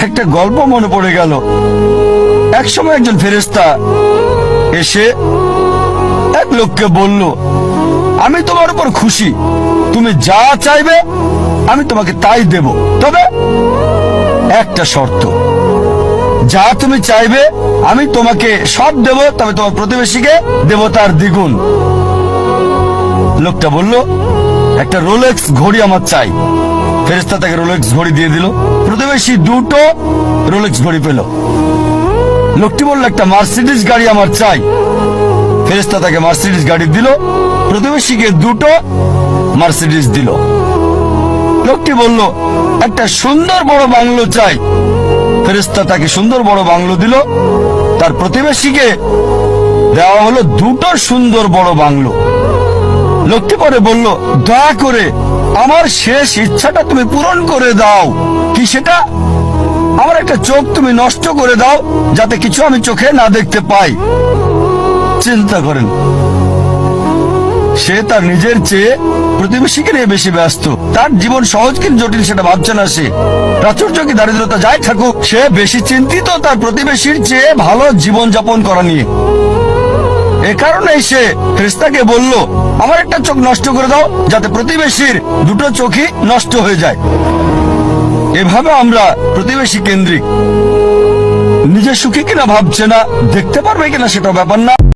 একটা গল্প মনে পড়ে গেল। একসময় একজন ফেরেশতা এসে এক লোককে বলল, আমি তোমার উপর খুশি, তুমি যা চাইবে আমি তোমাকে তাই দেব, তবে একটা শর্ত, যা তুমি চাইবে আমি তোমাকে সব দেব, তবে তোমার প্রতিবেশীকে দেব তার দ্বিগুণ। লোকটা বলল, একটা রোলেক্স ঘড়ি আমার চাই। ফেরেশতা তাকে রোলেক্স ঘড়ি দিয়ে দিল। প্রতিবেশী দুটো রোলেক্স ঘড়ি পেল। লোকটি বলল, একটা মার্সিডিজ গাড়ি আমার চাই। ফেরেশতা তাকে মার্সিডিজ গাড়ি দিল। প্রতিবেশীকে দুটো মার্সিডিজ দিল। লোকটি বলল, একটা সুন্দর বড় বাংলো চাই। ফেরেশতা তাকে সুন্দর বড় বাংলো দিল। তার প্রতিবেশীকে দেওয়া হলো দুটো সুন্দর বড় বাংলো। লোকটি পরে বলল, দয়া করে আমার শেষ ইচ্ছাটা তুমি পূরণ করে দাও। কি সেটা? আমার একটা চোখ তুমি নষ্ট করে দাও, যাতে কিছু আমি চোখে না দেখতে পাই। চিন্তা করেন, সে তার নিজের চেয়ে প্রতিবেশীকে নিয়ে বেশি ব্যস্ত। তার জীবন সহজ কিন্তু জটিল সেটা ভাবছে না সে। প্রাচুর্য কি দারিদ্রতা যাই থাকুক, সে বেশি চিন্তিত তার প্রতিবেশীর চেয়ে ভালো জীবন যাপন করা নিয়ে। এ কারণেই সে ফেরেশতাকে বলল, আমার একটা চোখ নষ্ট করে দাও, যাতে প্রতিবেশীর দুটো চোখই নষ্ট হয়ে যায়। এভাবে আমরা প্রতিবেশী কেন্দ্রিক। নিজে সুখী কিনা ভাবছে না, দেখতে পারবে কিনা সেটা ব্যাপার না।